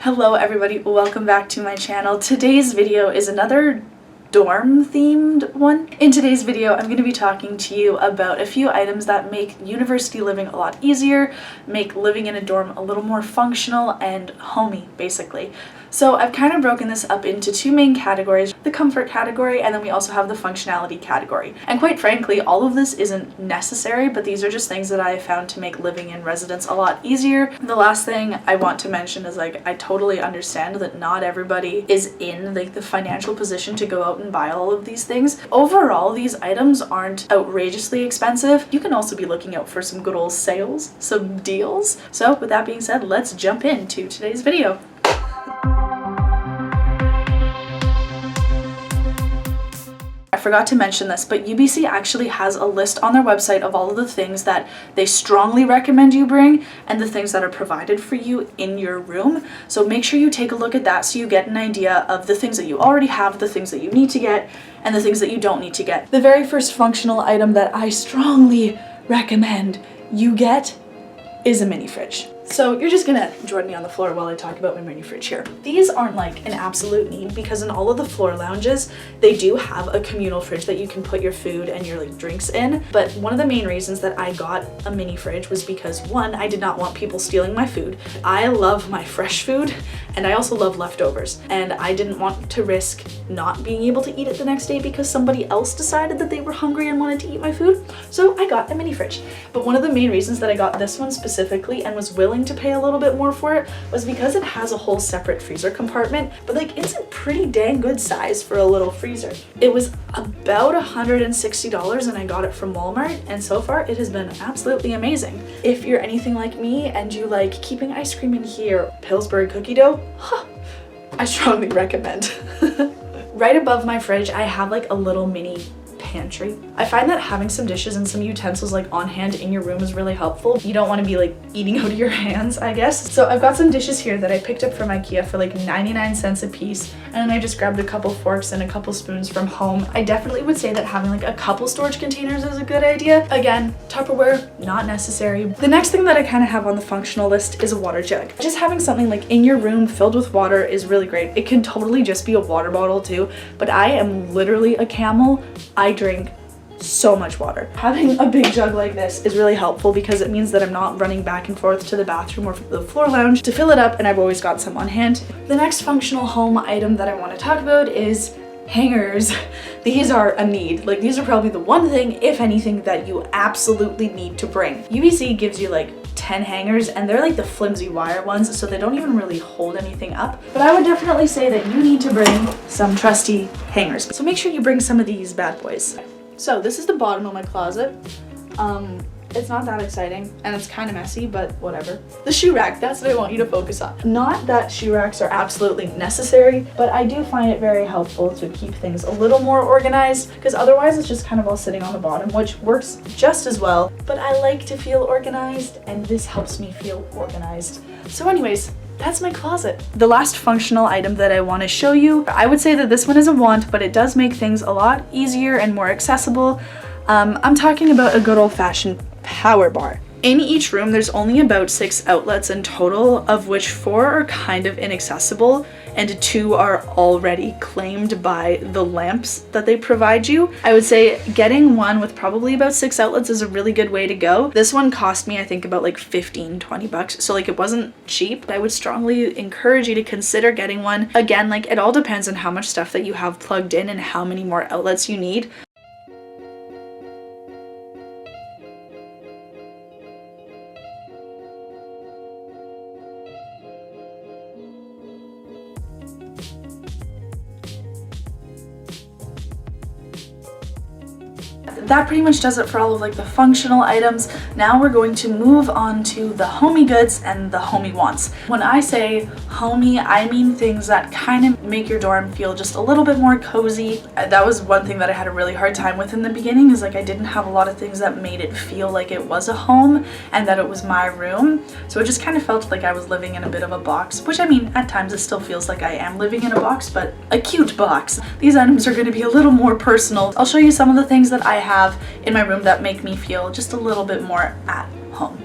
Hello everybody, welcome back to my channel. Today's video is another dorm themed one. In today's video, I'm going to be talking to you about a few items that make university living a lot easier, make living in a dorm a little more functional and homey, basically. So I've kind of broken this up into two main categories, the comfort category, and then we also have the functionality category. And quite frankly, all of this isn't necessary, but these are just things that I have found to make living in residence a lot easier. The last thing I want to mention is I totally understand that not everybody is in the financial position to go out and buy all of these things. Overall, these items aren't outrageously expensive. You can also be looking out for some good old sales, some deals. So with that being said, let's jump into today's video. I forgot to mention this, but UBC actually has a list on their website of all of the things that they strongly recommend you bring and the things that are provided for you in your room. So make sure you take a look at that so you get an idea of the things that you already have, the things that you need to get, and the things that you don't need to get. The very first functional item that I strongly recommend you get is a mini fridge. So you're just gonna join me on the floor while I talk about my mini fridge here. These aren't like an absolute need because in all of the floor lounges, they do have a communal fridge that you can put your food and your drinks in. But one of the main reasons that I got a mini fridge was because one, I did not want people stealing my food. I love my fresh food and I also love leftovers. And I didn't want to risk not being able to eat it the next day because somebody else decided that they were hungry and wanted to eat my food. So I got a mini fridge. But one of the main reasons that I got this one specifically and was willing to pay a little bit more for it was because it has a whole separate freezer compartment, but it's a pretty dang good size for a little freezer. It was about $160 and I got it from Walmart, and so far it has been absolutely amazing. If you're anything like me and you like keeping ice cream in here, Pillsbury cookie dough, I strongly recommend. Right above my fridge, I have a little mini pantry. I find that having some dishes and some utensils on hand in your room is really helpful. You don't want to be eating out of your hands, I guess. So I've got some dishes here that I picked up from IKEA for 99 cents a piece, and then I just grabbed a couple forks and a couple spoons from home. I definitely would say that having a couple storage containers is a good idea. Again, Tupperware, not necessary. The next thing that I kind of have on the functional list is a water jug. Just having something in your room filled with water is really great. It can totally just be a water bottle too, but I am literally a camel. I drink so much water. Having a big jug like this is really helpful because it means that I'm not running back and forth to the bathroom or the floor lounge to fill it up, and I've always got some on hand. The next functional home item that I want to talk about is hangers. These are a need. These are probably the one thing, if anything, that you absolutely need to bring. UBC gives you 10 hangers, and they're the flimsy wire ones, so they don't even really hold anything up. But I would definitely say that you need to bring some trusty hangers. So make sure you bring some of these bad boys. So this is the bottom of my closet. It's not that exciting and it's kind of messy, but whatever. The shoe rack, that's what I want you to focus on. Not that shoe racks are absolutely necessary, but I do find it very helpful to keep things a little more organized because otherwise it's just kind of all sitting on the bottom, which works just as well. But I like to feel organized and this helps me feel organized. So anyways, that's my closet. The last functional item that I want to show you, I would say that this one is a want, but it does make things a lot easier and more accessible. I'm talking about a good old-fashioned power bar. In each room, there's only about 6 outlets in total, of which 4 are kind of inaccessible and 2 are already claimed by the lamps that they provide you. I would say getting one with probably about 6 outlets is a really good way to go. This one cost me, I think, about $15-20 bucks, so it wasn't cheap. I would strongly encourage you to consider getting one. Again, it all depends on how much stuff that you have plugged in and how many more outlets you need. That pretty much does it for all of the functional items. Now we're going to move on to the homey goods and the homey wants. When I say homey, I mean things that kind of make your dorm feel just a little bit more cozy. That was one thing that I had a really hard time with in the beginning, is I didn't have a lot of things that made it feel like it was a home and that it was my room. So it just kind of felt like I was living in a bit of a box, which at times it still feels like I am living in a box, but a cute box. These items are going to be a little more personal. I'll show you some of the things that I have in my room that make me feel just a little bit more at home.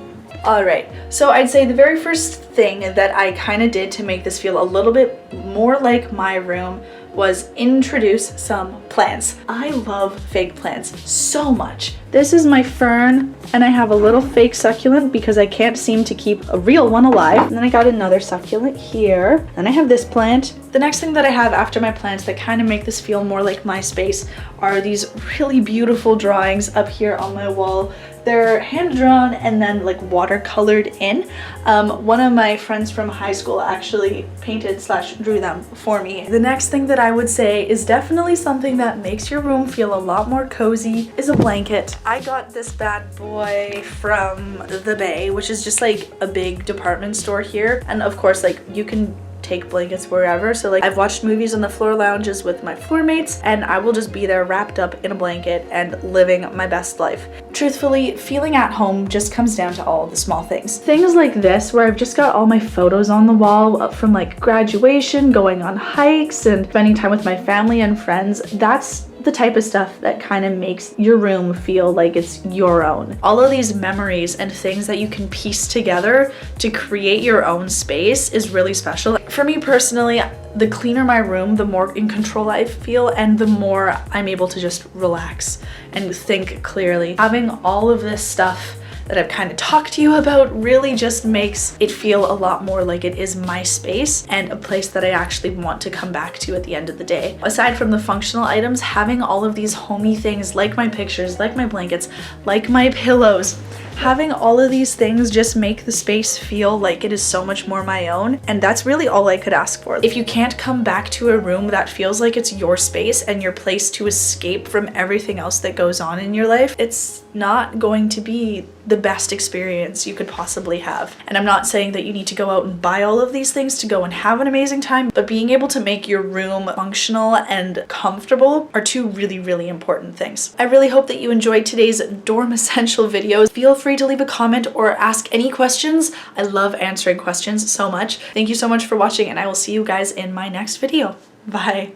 Alright, so I'd say the very first thing that I kind of did to make this feel a little bit more like my room was introduce some plants. I love fake plants so much. This is my fern, and I have a little fake succulent because I can't seem to keep a real one alive. And then I got another succulent here. Then I have this plant. The next thing that I have after my plants that kind of make this feel more like my space are these really beautiful drawings up here on my wall. They're hand-drawn and then like watercolored in. One of my friends from high school actually painted/drew them for me. The next thing that I would say is definitely something that makes your room feel a lot more cozy is a blanket. I got this bad boy from the Bay, which is just like a big department store here. And of course, like you can take blankets wherever. So like I've watched movies on the floor lounges with my floor mates, and I will just be there wrapped up in a blanket and living my best life. Truthfully, feeling at home just comes down to all the small things. Things like this, where I've just got all my photos on the wall up from like graduation, going on hikes, and spending time with my family and friends. That's the type of stuff that kind of makes your room feel like it's your own. All of these memories and things that you can piece together to create your own space is really special. For me personally, the cleaner my room, the more in control I feel, and the more I'm able to just relax and think clearly. Having all of this stuff that I've kind of talked to you about really just makes it feel a lot more like it is my space and a place that I actually want to come back to at the end of the day. Aside from the functional items, having all of these homey things like my pictures, like my blankets, like my pillows, having all of these things just make the space feel like it is so much more my own, and that's really all I could ask for. If you can't come back to a room that feels like it's your space and your place to escape from everything else that goes on in your life, it's not going to be the best experience you could possibly have. And I'm not saying that you need to go out and buy all of these things to go and have an amazing time, but being able to make your room functional and comfortable are two really, really important things. I really hope that you enjoyed today's dorm essential videos. Feel free to leave a comment or ask any questions. I love answering questions so much. Thank you so much for watching, and I will see you guys in my next video. Bye.